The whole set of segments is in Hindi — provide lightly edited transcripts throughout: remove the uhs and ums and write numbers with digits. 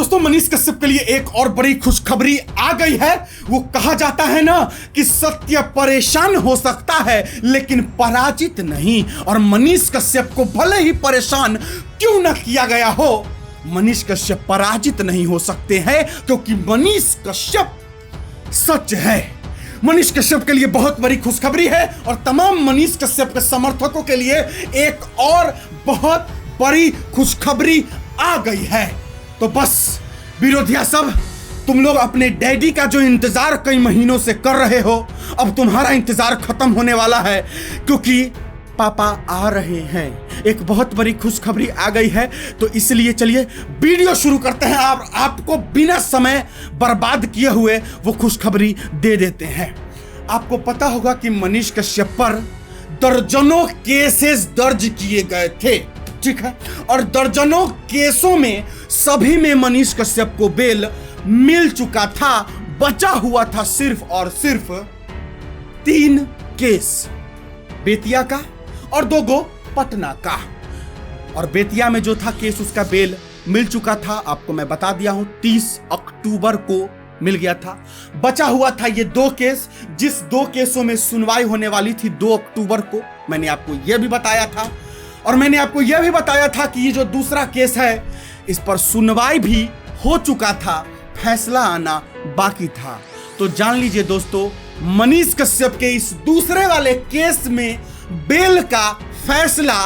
दोस्तों मनीष कश्यप के लिए एक और बड़ी खुशखबरी आ गई है। वो कहा जाता है ना कि सत्य परेशान हो सकता है लेकिन पराजित नहीं। और मनीष कश्यप को भले ही परेशान क्यों न किया गया हो, मनीष कश्यप पराजित नहीं हो सकते हैं क्योंकि मनीष कश्यप सच है। मनीष कश्यप के लिए बहुत बड़ी खुशखबरी है और तमाम मनीष कश्यप के समर्थकों के लिए एक और बहुत बड़ी खुशखबरी आ गई है। तो बस विरोधिया सब, तुम लोग अपने डैडी का जो इंतजार कई महीनों से कर रहे हो, अब तुम्हारा इंतजार खत्म होने वाला है क्योंकि पापा आ रहे हैं। एक बहुत बड़ी खुशखबरी आ गई है, तो इसलिए चलिए वीडियो शुरू करते हैं। आपको बिना समय बर्बाद किए हुए वो खुशखबरी दे देते हैं। आपको पता होगा कि मनीष कश्यप पर दर्जनों केसेस दर्ज किए गए थे, ठीक है, और दर्जनों केसों में सभी में मनीष कश्यप को बेल मिल चुका था। बचा हुआ था सिर्फ और सिर्फ 3 केस, बेतिया का और 2 पटना का। और बेतिया में जो था केस, उसका बेल मिल चुका था, आपको मैं बता दिया हूं, 30 अक्टूबर को मिल गया था। बचा हुआ था ये 2 केस, जिस 2 केसों में सुनवाई होने वाली थी 2 अक्टूबर को। मैंने आपको यह भी बताया था, और मैंने आपको यह भी बताया था कि ये जो दूसरा केस है, इस पर सुनवाई भी हो चुका था, फैसला आना बाकी था। तो जान लीजिए दोस्तों, मनीष कश्यप के इस दूसरे वाले केस में बेल का फैसला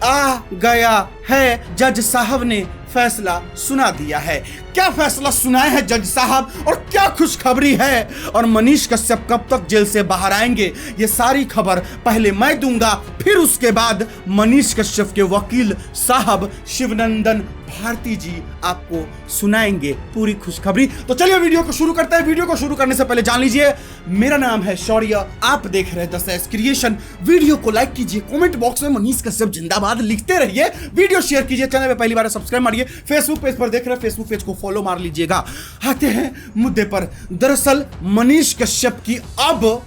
आ गया है। जज साहब ने फैसला सुना दिया है। क्या फैसला सुनाए हैं जज साहब, और क्या खुशखबरी है, और मनीष कश्यप कब तक जेल से बाहर आएंगे, ये सारी खबर पहले मैं दूंगा, फिर उसके बाद मनीष कश्यप के वकील साहब शिवनंदन भारती जी आपको सुनाएंगे पूरी खुशखबरी। तो चलिए वीडियो को शुरू करते हैं। वीडियो को शुरू करने से पहले जान लीजिए, मेरा नाम है शौर्य, आप देख रहे हैं 10S क्रिएशन। वीडियो को लाइक कीजिए, कमेंट बॉक्स में मनीष कश्यप जिंदाबाद लिखते रहिए, वीडियो शेयर कीजिए, चैनल पे पहली बार सब्सक्राइब मारिए, फेसबुक पेज पर देख रहे हैं फेसबुक पेज को फॉलो मार लीजिएगा। आते हैं मुद्दे पर। दरअसल मनीष कश्यप की अब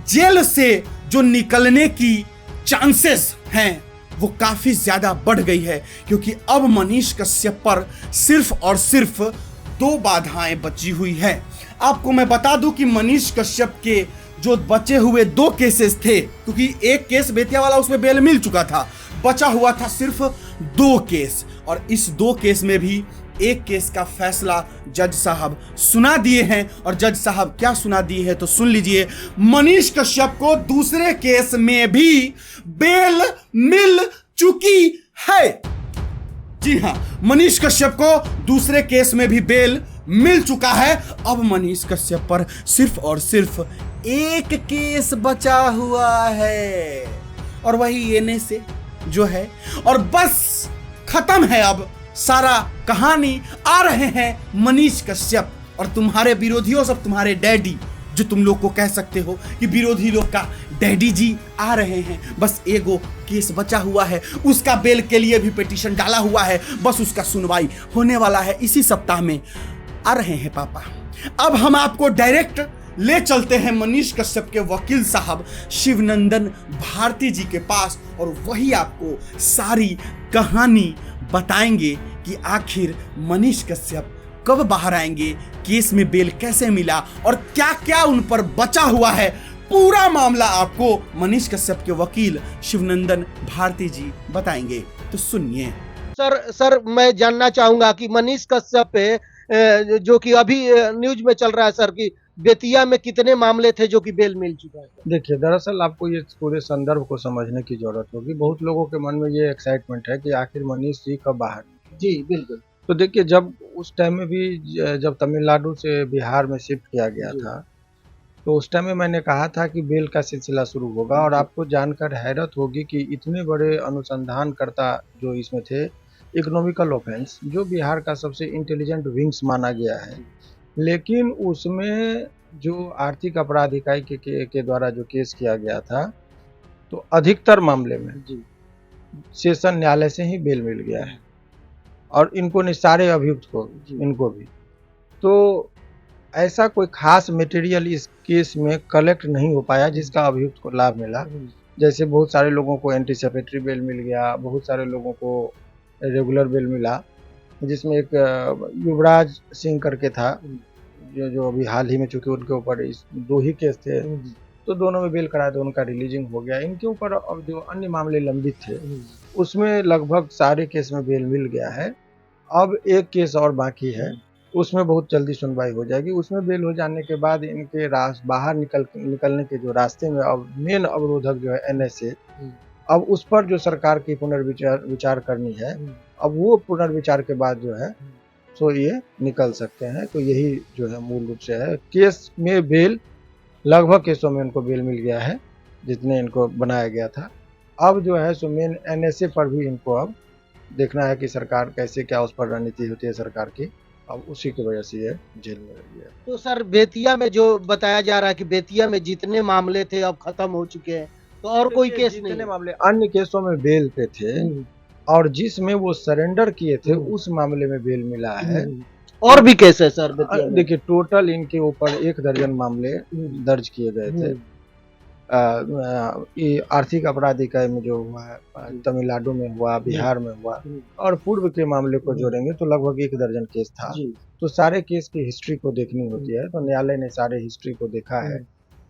जेल से जो निकलने की चांसेस हैं वो काफी ज्यादा बढ़ गई है, क्योंकि अब मनीष कश्यप पर सिर्फ और सिर्फ 2 बाधाएं बची हुई है। आपको मैं बता दूं कि मनीष कश्यप के जो बचे हुए 2 केसेस थे, क्योंकि एक केस बेतिया वाला उसमें बेल मिल चुका था, बचा हुआ था सिर्फ 2 केस, और इस 2 केस में भी एक केस का फैसला जज साहब सुना दिए हैं। और जज साहब क्या सुना दिए हैं तो सुन लीजिए। मनीष कश्यप को दूसरे केस में भी बेल मिल चुकी है। जी हां, मनीष कश्यप को दूसरे केस में भी बेल मिल चुका है। अब मनीष कश्यप पर सिर्फ और सिर्फ एक केस बचा हुआ है, और वही एनए से जो है, और बस खत्म है अब सारा कहानी। आ रहे हैं मनीष कश्यप, और तुम्हारे विरोधियों सब, तुम्हारे डैडी, जो तुम लोग को कह सकते हो कि विरोधी लोग का डैडी जी आ रहे हैं। बस एगो केस बचा हुआ है, उसका बेल के लिए भी पिटीशन डाला हुआ है, बस उसका सुनवाई होने वाला है, इसी सप्ताह में आ रहे हैं पापा। अब हम आपको डायरेक्ट ले चलते हैं मनीष कश्यप के वकील साहब शिवनंदन भारती जी के पास, और वही आपको सारी कहानी बताएंगे कि आखिर मनीष कश्यप कब बाहर आएंगे, केस में बेल कैसे मिला, और क्या क्या उन पर बचा हुआ है। पूरा मामला आपको मनीष कश्यप के वकील शिवनंदन भारती जी बताएंगे, तो सुनिए। सर मैं जानना चाहूंगा कि मनीष कश्यप पे जो कि अभी न्यूज में चल रहा है सर, कि बेतिया में कितने मामले थे जो कि बेल मिल चुका है। देखिए, दरअसल आपको ये पूरे संदर्भ को समझने की जरूरत होगी। बहुत लोगों के मन में ये एक्साइटमेंट है कि आखिर मनीष जी कब बाहर। जी बिल्कुल। तो देखिए, जब उस टाइम में भी जब तमिलनाडु से बिहार में शिफ्ट किया गया था, तो उस टाइम में मैंने कहा था कि बेल का सिलसिला शुरू होगा। और आपको जानकर हैरत होगी कि इतने बड़े अनुसंधानकर्ता जो इसमें थे, इकोनॉमिकल ऑफेंस, जो बिहार का सबसे इंटेलिजेंट विंग्स माना गया है, लेकिन उसमें जो आर्थिक अपराध इकाई के द्वारा जो केस किया गया था, तो अधिकतर मामले में सेशन न्यायालय से ही बेल मिल गया है, और इनको नहीं, सारे अभियुक्त को, इनको भी। तो ऐसा कोई खास मटेरियल इस केस में कलेक्ट नहीं हो पाया जिसका अभियुक्त को लाभ मिला। जैसे बहुत सारे लोगों को एंटीसिपेटरी बेल मिल गया, बहुत सारे लोगों को रेगुलर बेल मिला, जिसमें एक युवराज सिंह करके था, जो अभी हाल ही में, चूंकि उनके ऊपर इस 2 ही केस थे, तो दोनों में बेल कराया तो उनका रिलीजिंग हो गया। इनके ऊपर अब जो अन्य मामले लंबित थे उसमें लगभग सारे केस में बेल मिल गया है। अब एक केस और बाकी है, उसमें बहुत जल्दी सुनवाई हो जाएगी। उसमें बेल हो जाने के बाद इनके बाहर निकलने के जो रास्ते में अब मेन अवरोधक जो है NSA, अब उस पर जो सरकार की पुनर्विचार करनी है, अब वो पुनर्विचार के बाद जो है सो ये निकल सकते हैं। तो यही जो है मूल रूप से है। केस में बेल, लगभग केसों में इनको बेल मिल गया है जितने इनको बनाया गया था। अब जो है सो मेन NSA पर भी इनको अब देखना है कि सरकार कैसे, क्या उस पर रणनीति होती है सरकार की। अब उसी की वजह से ये जेल में रह गया। तो सर बेतिया में जो बताया जा रहा है कि बेतिया में जितने मामले थे अब खत्म हो चुके हैं, तो और कोई केस नहीं? जितने मामले अन्य केसों में बेल पे थे और जिसमें वो सरेंडर किए थे उस मामले में बेल मिला है। और भी केस है सर बेतिया में? देखिए, टोटल इनके ऊपर 1 दर्जन मामले दर्ज किए गए थे। ये आर्थिक अपराध इकाई में जो हुआ है, तमिलनाडु में हुआ, बिहार में हुआ, और पूर्व के मामले को जोड़ेंगे तो लगभग 1 दर्जन केस था। तो सारे केस की हिस्ट्री को देखनी होती है, तो न्यायालय ने सारे हिस्ट्री को देखा है।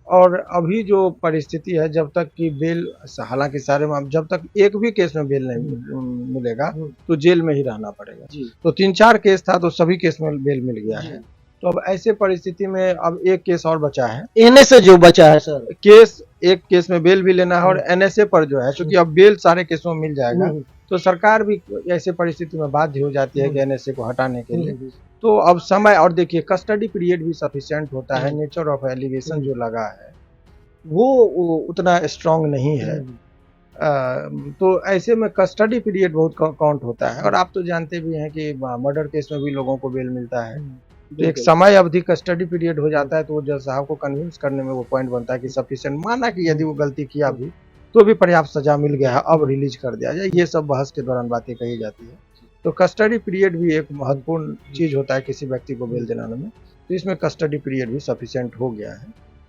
और अभी जो परिस्थिति है, जब तक कि बेल, हालांकि सारे मामले, जब तक एक भी केस में बेल नहीं मिलेगा तो जेल में ही रहना पड़ेगा। तो 3-4 केस था तो सभी केस में बेल मिल गया है। तो अब ऐसे परिस्थिति में अब एक केस और बचा है, NSA जो बचा है सर केस, एक केस में बेल भी लेना है। और NSA पर जो है, क्योंकि अब बेल सारे केसों में मिल जाएगा तो सरकार भी ऐसे परिस्थिति में बाध्य हो जाती है कि NSA को हटाने के लिए। तो अब समय, और देखिए कस्टडी पीरियड भी सफिशिएंट होता है। नेचर ऑफ एलिगेशन जो लगा है वो उतना स्ट्रांग नहीं है। तो ऐसे में कस्टडी पीरियड बहुत काउंट होता है। और आप तो जानते भी हैं कि मर्डर केस में भी लोगों को बेल मिलता है। तो एक समय अवधि कस्टडी पीरियड हो जाता है, तो जज साहब को कन्विंस करने में वो पॉइंट बनता है कि सफिशिएंट, माना कि यदि वो गलती किया भी तो भी पर्याप्त सजा मिल गया है, अब रिलीज कर दिया जाए। ये सब बहस के दौरान बातें कही जाती है। तो कस्टडी पीरियड भी एक महत्वपूर्ण चीज होता है किसी व्यक्ति को बेल दिलाने में। तो इसमें कस्टडी पीरियड भी सफिशिएंट हो गया है,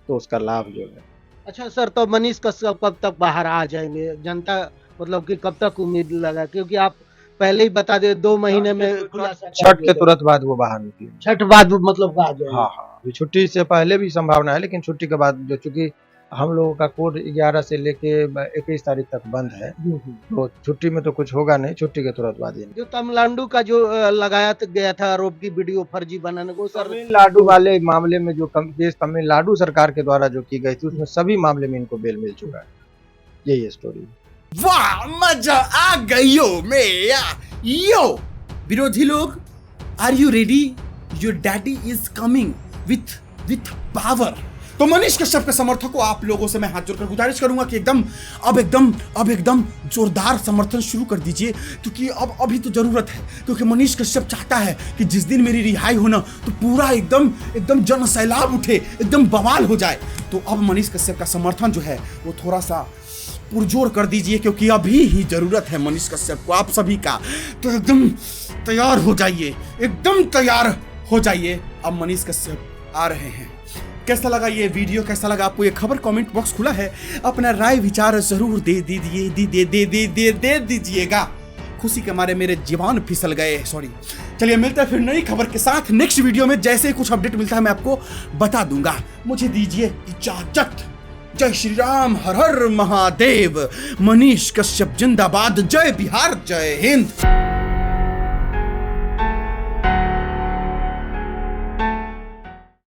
तो उसका लाभ जो है। अच्छा सर, तो मनीष कश्यप कब तक बाहर आ जाएंगे? जनता मतलब कि कब तक उम्मीद लगा? क्योंकि आप पहले ही बता दे 2 महीने में खुलासा, छठ के तुरंत बाद वो बाहर निकले। छठ बाद मतलब आ जाएंगे? हाँ, अभी छुट्टी से पहले भी संभावना है, लेकिन छुट्टी के बाद जो, चूंकि हम लोगों का कोर्ट 11 से लेके 21 तारीख तक बंद है, तो छुट्टी में तो कुछ होगा नहीं, छुट्टी के तुरंत बाद ही। जो तमिलनाडु का जो लगाया गया था आरोप की वीडियो फर्जी बनाने को, सर तमिलनाडु वाले मामले में जो केस तमिलनाडु सरकार के द्वारा जो की गई थी, उसमें सभी मामले में इनको बेल मिल चुका है। यही स्टोरी। वाह, मजा आ गयो मेरा यो। विरोधी लोग, are you ready? Your daddy is coming with power. तो मनीष कश्यप के समर्थकों, आप लोगों से मैं हाथ जोड़कर गुजारिश करूंगा कि अब एकदम जोरदार समर्थन शुरू कर दीजिए, क्योंकि अभी तो जरूरत है। क्योंकि मनीष कश्यप चाहता है कि जिस दिन मेरी रिहाई हो ना, तो पूरा एकदम जन सैलाब उठे, एकदम बवाल हो जाए। तो अब मनीष कश्यप का समर्थन जो है वो थोड़ा सा पुरजोर कर दीजिए, क्योंकि अभी ही जरूरत है मनीष कश्यप को आप सभी का। तो एकदम तैयार हो जाइए, एकदम तैयार हो जाइए। अब मनीष कश्यप आ रहे हैं। कैसा लगा ये वीडियो, कैसा लगा आपको ये खबर? कमेंट बॉक्स खुला है, अपना राय विचार जरूर दे दीजिएगा। खुशी के मारे मेरे जीवान फिसल गए, सॉरी। चलिए मिलते हैं फिर नई खबर के साथ नेक्स्ट वीडियो में। जैसे ही कुछ अपडेट मिलता है मैं आपको बता दूंगा। मुझे दीजिए इजाजत। जय श्री राम, हर हर महादेव। मनीष कश्यप जिंदाबाद। जय बिहार, जय हिंद।